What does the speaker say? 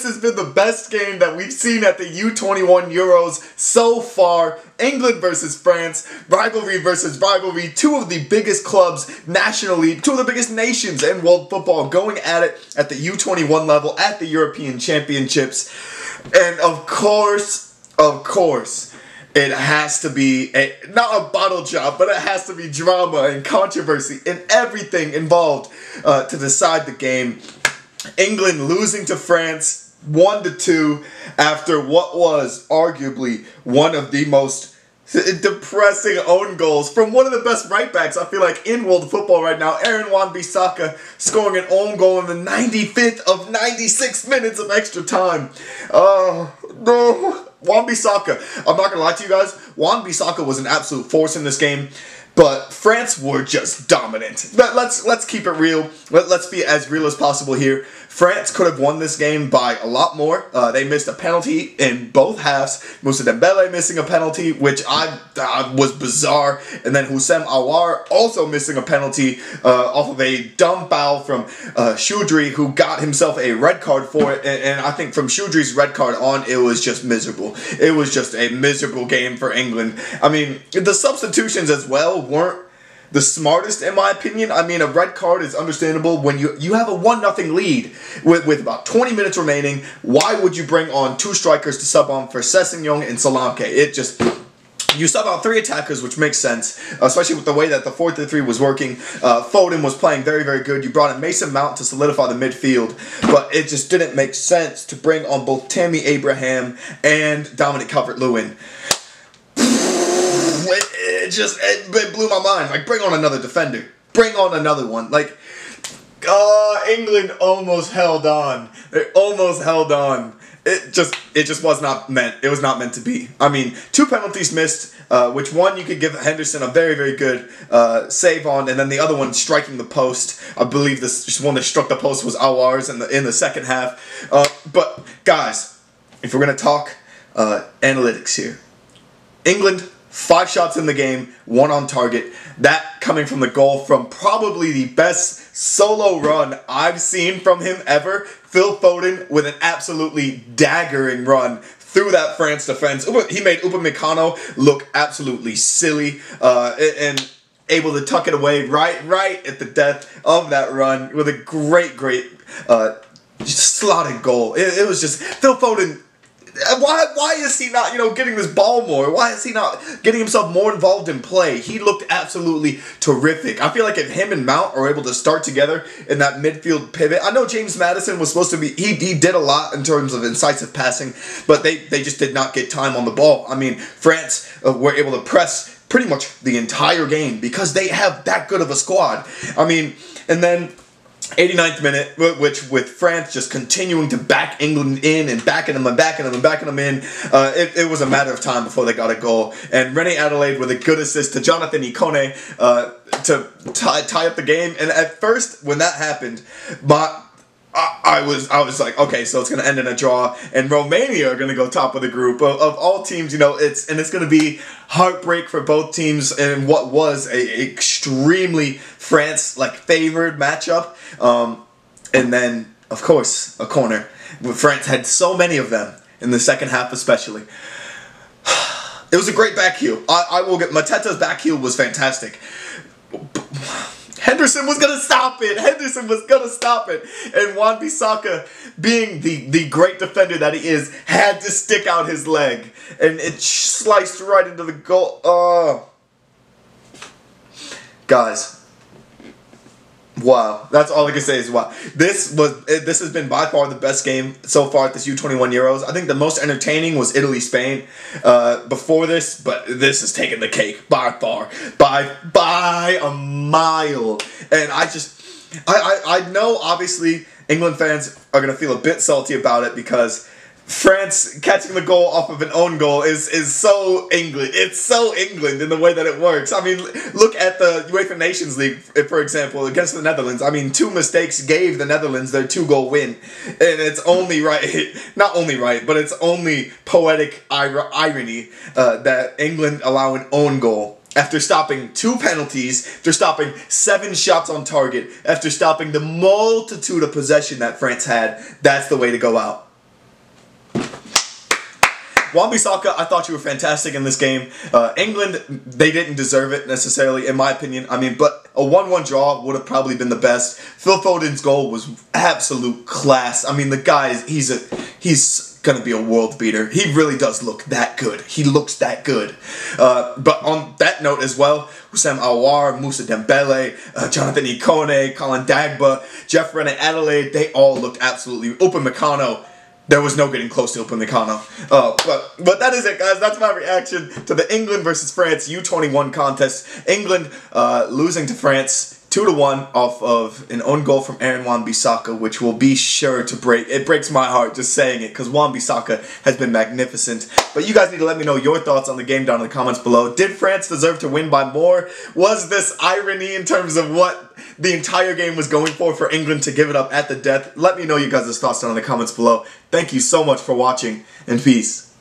has been the best game that we've seen at the U21 Euros so far. England versus France, rivalry versus rivalry, two of the biggest clubs nationally, two of the biggest nations in world football going at it at the U21 level at the European Championships. And of course, it has to be, not a bottle job, but it has to be drama and controversy and everything involved to decide the game. England losing to France 1-2 after what was arguably one of the most depressing own goals from one of the best right backs, I feel like, in world football right now. Aaron Wan-Bissaka scoring an own goal in the 95th of 96 minutes of extra time. Oh, no. Wan-Bissaka. I'm not going to lie to you guys. Wan-Bissaka was an absolute force in this game. But France were just dominant. Let's keep it real. Let's be as real as possible here. France could have won this game by a lot more. They missed a penalty in both halves. Moussa Dembele missing a penalty, which was bizarre. And then Houssem Aouar also missing a penalty off of a dumb foul from Choudrey, who got himself a red card for it. And I think from Choudrey's red card on, it was just miserable. It was just a miserable game for England. I mean, the substitutions as well weren't the smartest, in my opinion. I mean, a red card is understandable when you have a 1-0 lead with about 20 minutes remaining. Why would you bring on two strikers to sub on for Sessegnon and Solanke? It just... You sub out 3 attackers, which makes sense, especially with the way that the 4-3 was working. Foden was playing very, very good. You brought in Mason Mount to solidify the midfield, but it just didn't make sense to bring on both Tammy Abraham and Dominic Calvert-Lewin. It blew my mind. Like, bring on another defender. Bring on another one. Like, England almost held on. They almost held on. It just was not meant. It was not meant to be. I mean, 2 penalties missed, which one you could give Henderson a very, very good save on, and then the other one striking the post. I believe this one that struck the post was Aouar's in the second half. But guys, if we're gonna talk analytics here, England, 5 shots in the game, 1 on target. That coming from the goal from probably the best solo run I've seen from him ever. Phil Foden with an absolutely daggering run through that France defense. He made Upamecano look absolutely silly and able to tuck it away right at the death of that run with a great slotted goal. It was just Phil Foden. Why is he not, getting this ball more? Why is he not getting himself more involved in play? He looked absolutely terrific. I feel like if him and Mount are able to start together in that midfield pivot, I know James Maddison was supposed to be, he did a lot in terms of incisive passing, but they just did not get time on the ball. I mean, France were able to press pretty much the entire game because they have that good of a squad. I mean, and then 89th minute, which with France just continuing to back England in and backing them in, it was a matter of time before they got a goal. And René Adelaide with a good assist to Johnathan Ikone to tie up the game. And at first, when that happened, I was like, okay, so it's going to end in a draw, and Romania are going to go top of the group. Of all teams, it's going to be heartbreak for both teams in what was a extremely France-like favored matchup. And then, of course, a corner. France had so many of them in the second half especially. It was a great back heel. I will get Mateta's back heel was fantastic. Henderson was going to stop it. And Wan-Bissaka, being the great defender that he is, had to stick out his leg. And it sliced right into the goal. Oh. Guys. Wow. That's all I can say is wow. This has been by far the best game so far at this U21 Euros. I think the most entertaining was Italy-Spain before this, but this has taken the cake by far. By a mile. And I know obviously England fans are going to feel a bit salty about it because France catching the goal off of an own goal is so England. It's so England in the way that it works. I mean, look at the UEFA Nations League, for example, against the Netherlands. I mean, 2 mistakes gave the Netherlands their 2-goal win. And it's only right, not only right, but it's only poetic irony that England allow an own goal. After stopping 2 penalties, after stopping 7 shots on target, after stopping the multitude of possession that France had, that's the way to go out. Wan-Bissaka, I thought you were fantastic in this game. England, they didn't deserve it necessarily, in my opinion. I mean, but a 1-1 draw would have probably been the best. Phil Foden's goal was absolute class. I mean, the guy, he's gonna be a world beater. He really does look that good. He looks that good. But on that note as well, Houssem, Aouar, Moussa, Dembele, Johnathan Ikone, Colin Dagba, Jeff Rennet, Adelaide, they all looked absolutely... Upamecano, there was no getting close to Upamecano. But that is it, guys. That's my reaction to the England versus France U21 contest. England losing to France 2-1 off of an own goal from Aaron Wan-Bissaka, which will be sure to break. It breaks my heart just saying it, because Wan-Bissaka has been magnificent. But you guys need to let me know your thoughts on the game down in the comments below. Did France deserve to win by more? Was this irony in terms of what the entire game was going for England to give it up at the death? Let me know you guys' thoughts down in the comments below. Thank you so much for watching, and peace.